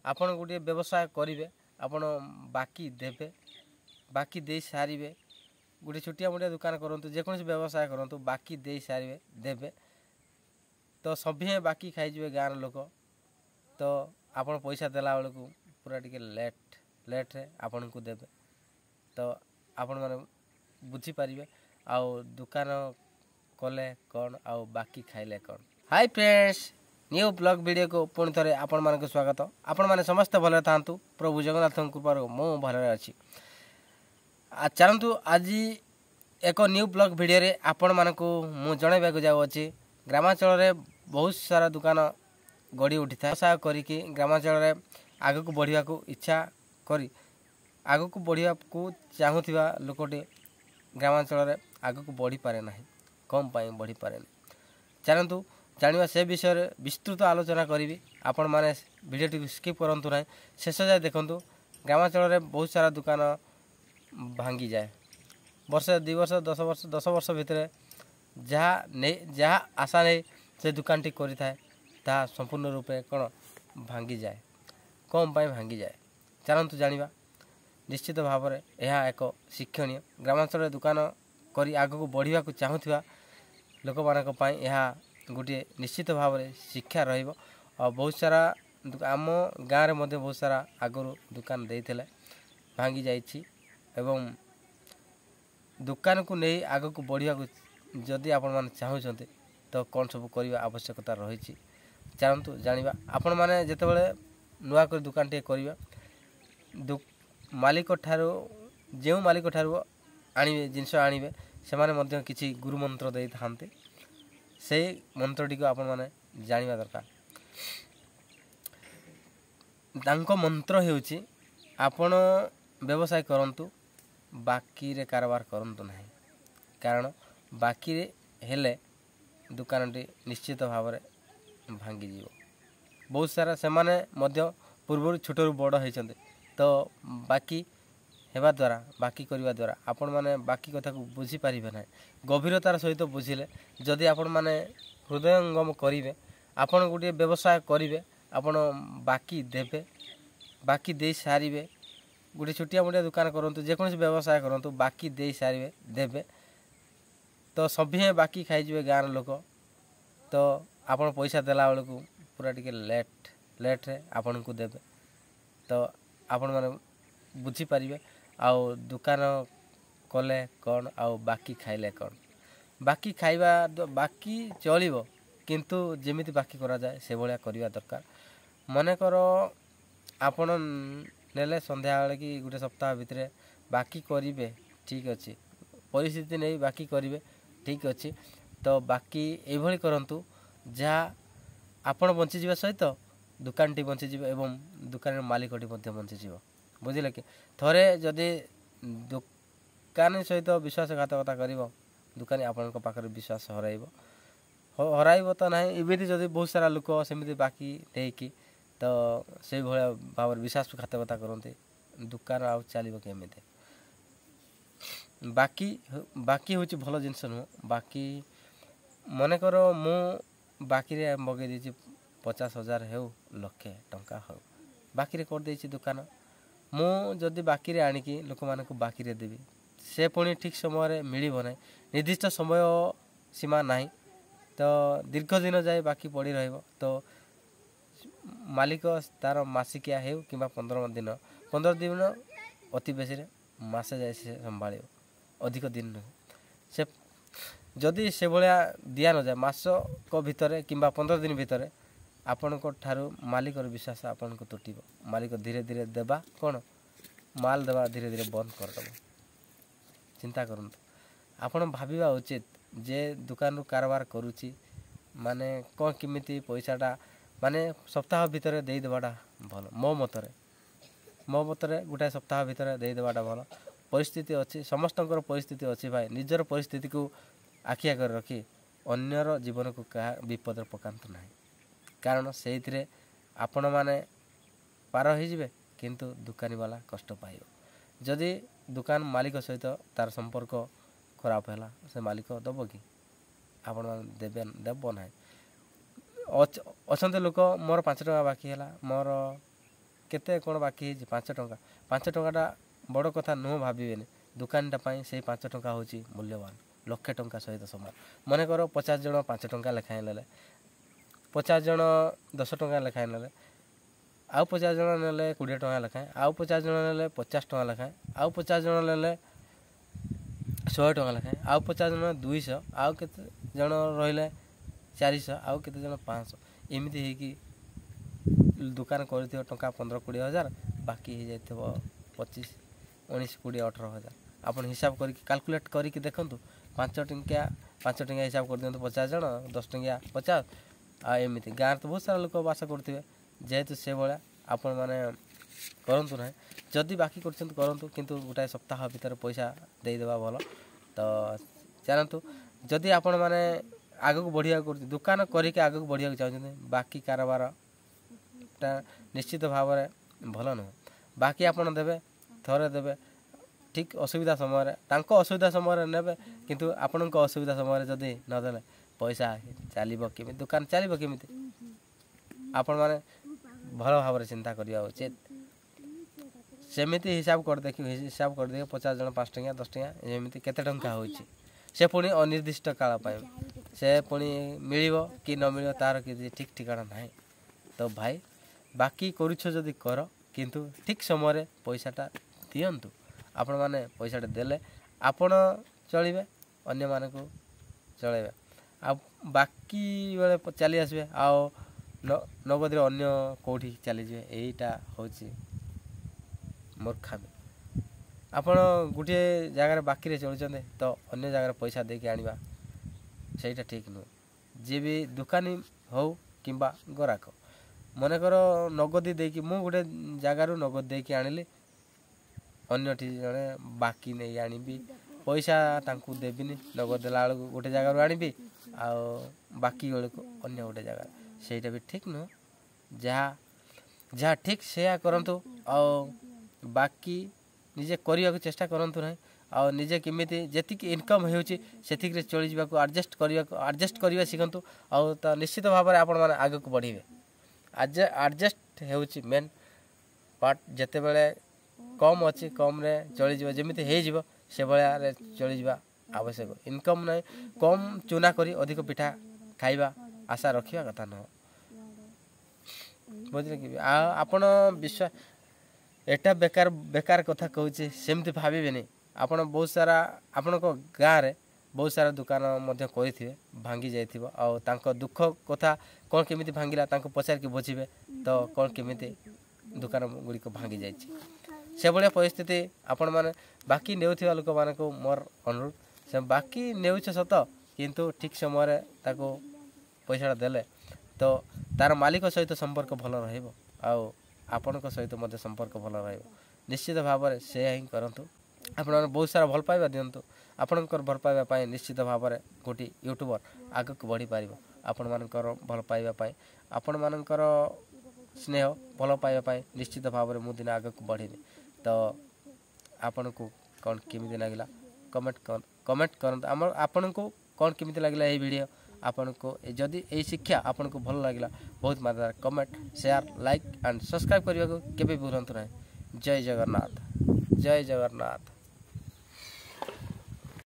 ଆପଣ गोटे व्यवसाय करेंगे आपण बाकी देवे बाकी दे सारे गोटे छोटिया मोटिया दुकान करूँ जेकोसी व्यवसाय करूँ बाकी दे सारे देवे तो सभी बाकी खाईजे गाँव लोक तो आपण पैसा देला बेलू पूरा टिके लेट रे आपण को देवे तो आपण मैंने बुझीपारे आउ दुकान कले कौन आउ बाकी खाइले कौन। Hi friends new blog video को पुणी थे आपण मानक स्वागत। आपण मैंने समस्त भले था प्रभु जगन्नाथ कृपार मु भले अच्छी चलतु आज एक न्यू ब्लॉग वीडियो रे आपण मानक मु जनइबा जाऊँगी ग्रामांचल में बहुत सारा दुकान गढ़ी उठी था व्यवसाय करिकी ग्रामांचल में आग को बढ़िया को इच्छा करी आग को बढ़िया को चाहूवा लोकटे ग्रामांचल में आग को बढ़ी पारे ना कम पाई बढ़ी पारे चलतु जाना से विषय में विस्तृत आलोचना करी आपण मैंने वीडियो स्किप करूँ ना शेष जाए देखूँ ग्रामांचल में बहुत सारा दुकान भांगी जाए वर्ष 2 वर्ष 10 वर्ष भितर जहाँ आशा नहीं से दुकान टी करी थाए ता संपूर्ण रूपे कौन भांगी जाए कम पाई भांगी जाए चलतु जाना निश्चित भाव में यह एक शिक्षणीय ग्रामांचल दुकान करी आग को बढ़िया को चाहूवा लोक मान यह गोटे निश्चित भाव में शिक्षा रहिबो और बहुत सारा आम गाँव में बहुत सारा आगु दुकान देते भांगी जाइछि एवं दुकान को नहीं आग को बढ़िया को जदि आपण मैंने चाहते तो कौन सब करवा आवश्यकता रही चलतु जाना आपण मैंने जितेबाला नुआ कर दुकान टे कर मालिक ठारू जो मालिक ठारू आनिबे जिनस आनिबे से माने किसी गुरु मंत्र दे थांते से मंत्रटी को आपण मैंने जानिबा दरकार तांको मंत्र हेउची आपण व्यवसाय करंतु बाकी रे कारोबार करंतु नहीं कारण बाकी रे हेले दुकान टी निश्चित भाव में भांगी जीव बहुत सारा से माने मध्य पूर्व छोट रू बड़ होती तो बाकी हेबा द्वारा बाकी करने द्वारा आपण मैंने बाकी कथा को बुझी पारे ना गभीरतार सहित बुझिले जदि आपण मैंने हृदयंगम करेंगे आपण गोटे व्यवसाय करेंगे आपण बाकी देवे बाकी दे सारे गोटे छोटिया मोटिया दुकान करूँ जेकोसी व्यवसाय करूँ बाकी दे सारे देवे तो सभी बाकी खाईजे गाँव लोक तो आपण पैसा देला बेलू पूरा टिके लेट रे आपण को देवे तो आपण मैंने बुझीपारे आउ दुकान कले कौन आउ बाकी खाइले कौन बाकी खाइबा बाकी चलिबो किंतु जेमिति बाकी करा जाए से भलिया करवा दरकार मनकर आपण नेले संध्या बेले कि गोटे सप्ताह भितर बाकी करिवे ठीक अच्छे परिस्थिति नहीं बाकी करिवे ठीक अच्छे तो बाकी एभली करंतु जहाँ आपण बंचीजा सहित दुकान टी बंचीज एवं दुकान मालिकटी बंचीज बुझिले कि थरे जदि दुकान सहित विश्वासघातकता कर दुकानी आपण पाखे विश्वास हराइब तो ना एमती जदि बहुत सारा लोक सेमती बाकी देकी तो से भाया भाव विश्वासघातकता करते दुकान आउ चलो केमी बाकी बाकी हूँ भल जिनस नुह बाकी मनकर मु बाकी रे मगे देछि 50,000 हो लक्षे टंका हो बाकी रे कर देछि दुकान मु जदि बाकी रे आनिकी लोक मान को बाकी रे देबी से पुणी ठीक समय मिलिबो ना निर्दिष्ट समय सीमा नहीं तो दीर्घ दिन जाए बाकी पड़ी रहिबो तो मालिक तार मासिकिया हो कि 15 दिन अति बेसी मसे जाए से संभाल अधिक दिन नुह से जदि से भाया दिया न जाए मास को भितर कि 15 दिन भितर आपण को ठारू मालिक विश्वास आपण को तुटिब मालिक धीरे धीरे देबा कौन माल देवा धीरे धीरे बंद करदेव चिंता करंतु आपण भाविबा उचित जे दुकान रू कारोबार करुची माने कौन किमिति पैसाटा माने सप्ताह भितर दे देवाटा भल मो मतरे गोटे सप्ताह भितर दे देवाटा भल परिस्थिति अच्छी समस्त परिस्थिति अच्छी भाई निजर परिस्थिति को आखि आगे रखी अन्यर जीवन को क्या विपद पकातु ना कारण से आपण मैंने पार हो किंतु दुकानी वाला कष्ट पाइब जदि दुकान मालिक सहित तार संपर्क खराब है से मालिक दब कि आपण देव ना अच्छा लोक मोर 5 टका बाकी है मोर କେତେ କ'ଣ ବାକି ହେଇଛି 5 ଟଙ୍କା। 5 ଟଙ୍କାଟା ବଡ଼ କଥା ନୁହଁ ଭାବିବେନି। ଦୋକାନଟା ପାଇଁ ସେଇ 5 ଟଙ୍କା ହେଉଛି ମୂଲ୍ୟବାନ, ଲକ୍ଷେ ଟଙ୍କା ସହିତ ସମାନ। ମନେକର 50 ଜଣ 5 ଟଙ୍କା ଲେଖାଏଁ ନେଲେ, 50 ଜଣ 10 ଟଙ୍କା ଲେଖାଏଁ ନେଲେ, ଆଉ 50 ଜଣ ନେଲେ 20 ଟଙ୍କା ଲେଖାଏଁ, ଆଉ 50 ଜଣ ନେଲେ 50 ଟଙ୍କା ଲେଖାଏଁ, ଆଉ 50 ଜଣ ନେଲେ 100 ଟଙ୍କା ଲେଖାଏଁ, ଆଉ 50 ଜଣ 200, ଆଉ କେତେ ଜଣ ରହିଲେ 400, ଆଉ କେତେ ଜଣ 500। ଏମିତି ହେଇକି ଦୋକାନ କରିଥିବ ଟଙ୍କା 15-20 ହଜାର, ବାକି ହେଇଯାଇଥିବ 25-19, 20, 18 ହଜାର। ଆପଣ ହିସାବ କରିକି କାଲକୁଲେଟ୍ କରିକି ଦେଖନ୍ତୁ। 5 ଟଙ୍କିଆ ହିସାବ କରିଦିଅନ୍ତୁ। 50 ଜଣ 10 ଟଙ୍କିଆ 50। ଆଉ ଏମିତି ଗାଁରେ ତ ବହୁତ ସାରା ଲୋକ ବାସ କରୁଥିବେ। ଯେହେତୁ ସେଭଳିଆ ଆପଣମାନେ କରନ୍ତୁ ନାହିଁ। ଯଦି ବାକି କରୁଛନ୍ତି କରନ୍ତୁ, କିନ୍ତୁ ଗୋଟାଏ ସପ୍ତାହ ଭିତରେ ପଇସା ଦେଇଦେବା ଭଲ। ତ ଚାଲନ୍ତୁ, ଯଦି ଆପଣମାନେ ଆଗକୁ ବଢ଼ିବାକୁ କରୁଛନ୍ତି, ଦୋକାନ କରିକି ଆଗକୁ ବଢ଼ିବାକୁ ଚାହୁଁଛନ୍ତି, ବାକି କାରବାରଟା ନିଶ୍ଚିତ ଭାବରେ ଭଲ ନୁହଁ। ବାକି ଆପଣ ଦେବେ, ଥରେ ଦେବେ, ଠିକ୍ ଅସୁବିଧା ସମୟରେ, ତାଙ୍କ ଅସୁବିଧା ସମୟରେ ନେବେ, କିନ୍ତୁ ଆପଣଙ୍କ ଅସୁବିଧା ସମୟରେ ଯଦି ନଦେଲେ ପଇସା ଚାଲିବ କେମିତି, ଦୋକାନ ଚାଲିବ କେମିତି? ଆପଣମାନେ ଭଲ ଭାବରେ ଚିନ୍ତା କରିବା ଉଚିତ। ସେମିତି ହିସାବ କରିଦେଇକି 50 ଜଣ 5 ଟଙ୍କିଆ 10 ଟଙ୍କିଆ ଏମିତି କେତେ ଟଙ୍କା ହେଉଛି, ସେ ପୁଣି ଅନିର୍ଦ୍ଦିଷ୍ଟ କାଳ ପାଇଁ, ସେ ପୁଣି ମିଳିବ କି ନ ମିଳିବ ତା'ର କିଛି ଠିକ୍ ଠିକଣା ନାହିଁ। ତ ଭାଇ, ବାକି କରୁଛ ଯଦି କର, କିନ୍ତୁ ଠିକ୍ ସମୟରେ ପଇସାଟା ଦିଅନ୍ତୁ। ଆପଣମାନେ ପଇସାଟା ଦେଲେ ଆପଣ ଚଳିବେ, ଅନ୍ୟମାନଙ୍କୁ ଚଳାଇବେ। ଆଉ ବାକି ବେଳେ ଚାଲି ଆସିବେ, ଆଉ ନଗଦରେ ଅନ୍ୟ କେଉଁଠି ଚାଲିଯିବେ। ଏଇଟା ହେଉଛି ମୂର୍ଖାମି। ଆପଣ ଗୋଟିଏ ଜାଗାରେ ବାକିରେ ଚଳୁଛନ୍ତି, ତ ଅନ୍ୟ ଜାଗାରେ ପଇସା ଦେଇକି ଆଣିବା ସେଇଟା ଠିକ୍ ନୁହେଁ। ଯିଏ ବି ଦୋକାନୀ ହେଉ କିମ୍ବା ଗରାଖ, ମନେକର ନଗଦି ଦେଇକି, ମୁଁ ଗୋଟେ ଜାଗାରୁ ନଗଦ ଦେଇକି ଆଣିଲି, ଅନ୍ୟଠି ଜଣେ ବାକି ନେଇ ଆଣିବି, ପଇସା ତାଙ୍କୁ ଦେବିନି। ନଗଦ ଦେଲା ବେଳକୁ ଗୋଟେ ଜାଗାରୁ ଆଣିବି, ଆଉ ବାକି ବେଳକୁ ଅନ୍ୟ ଗୋଟେ ଜାଗାରେ, ସେଇଟା ବି ଠିକ୍ ନୁହଁ। ଯାହା ଠିକ୍ ସେୟା କରନ୍ତୁ। ଆଉ ବାକି ନିଜେ କରିବାକୁ ଚେଷ୍ଟା କରନ୍ତୁ ନାହିଁ। ଆଉ ନିଜେ କେମିତି ଯେତିକି ଇନକମ୍ ହେଉଛି ସେତିକିରେ ଚଳିଯିବାକୁ ଆଡ଼ଜଷ୍ଟ କରିବା ଶିଖନ୍ତୁ। ଆଉ ତ ନିଶ୍ଚିତ ଭାବରେ ଆପଣମାନେ ଆଗକୁ ବଢ଼ିବେ। ଆଡ଼ଜଷ୍ଟ ହେଉଛି ମେନ୍ ପାର୍ଟ। ଯେତେବେଳେ କମ୍ ଅଛି କମ୍ରେ ଚଳିଯିବ, ଯେମିତି ହେଇଯିବ ସେଭଳିଆରେ ଚଳିଯିବା ଆବଶ୍ୟକ। ଇନକମ୍ ନାହିଁ, କମ୍ ଚୁନା କରି ଅଧିକ ପିଠା ଖାଇବା ଆଶା ରଖିବା କଥା ନୁହଁ, ବୁଝିଲେ କି? ଆଉ ଆପଣ ଏଟା ବେକାର କଥା କହୁଛି ସେମିତି ଭାବିବେନି। ଆପଣ ବହୁତ ସାରା, ଆପଣଙ୍କ ଗାଁରେ ବହୁତ ସାରା ଦୋକାନ ମଧ୍ୟ କରିଥିବେ, ଭାଙ୍ଗି ଯାଇଥିବ। ଆଉ ତାଙ୍କ ଦୁଃଖ କଥା କ'ଣ କେମିତି ଭାଙ୍ଗିଲା ତାଙ୍କୁ ପଚାରିକି ବୁଝିବେ, ତ କ'ଣ କେମିତି ଦୋକାନ ଗୁଡ଼ିକ ଭାଙ୍ଗି ଯାଇଛି। ସେଭଳିଆ ପରିସ୍ଥିତି ଆପଣମାନେ ବାକି ନେଉଥିବା ଲୋକମାନଙ୍କୁ ମୋର ଅନୁରୋଧ, ସେ ବାକି ନେଉଛ ସତ, କିନ୍ତୁ ଠିକ୍ ସମୟରେ ତାକୁ ପଇସାଟା ଦେଲେ ତ ତା'ର ମାଲିକ ସହିତ ସମ୍ପର୍କ ଭଲ ରହିବ, ଆଉ ଆପଣଙ୍କ ସହିତ ମଧ୍ୟ ସମ୍ପର୍କ ଭଲ ରହିବ। ନିଶ୍ଚିତ ଭାବରେ ସେୟା ହିଁ କରନ୍ତୁ। ଆପଣମାନେ ବହୁତ ସାରା ଭଲ ପାଇବା ଦିଅନ୍ତୁ। ଆପଣଙ୍କର ଭଲ ପାଇବା ପାଇଁ ନିଶ୍ଚିତ ଭାବରେ ଗୋଟିଏ ୟୁଟ୍ୟୁବର୍ ଆଗକୁ ବଢ଼ିପାରିବ। ଆପଣମାନଙ୍କର ଭଲ ପାଇବା ପାଇଁ, ଆପଣମାନଙ୍କର ସ୍ନେହ ଭଲ ପାଇବା ପାଇଁ ନିଶ୍ଚିତ ଭାବରେ ମୁଁ ଦିନ ଆଗକୁ ବଢ଼ିବି। ତ ଆପଣଙ୍କୁ କ'ଣ କେମିତି ଲାଗିଲା କମେଣ୍ଟ କରନ୍ତୁ। ଆପଣଙ୍କୁ କ'ଣ କେମିତି ଲାଗିଲା ଏହି ଭିଡ଼ିଓ, ଆପଣଙ୍କୁ ଯଦି ଏହି ଶିକ୍ଷା ଆପଣଙ୍କୁ ଭଲ ଲାଗିଲା, ବହୁତ ମାତ୍ରାରେ comment, share, like and subscribe କରିବାକୁ କେବେ ଭୁଲନ୍ତୁ ନାହିଁ। ଜୟ ଜଗନ୍ନାଥ, ଜୟ ଜଗନ୍ନାଥ।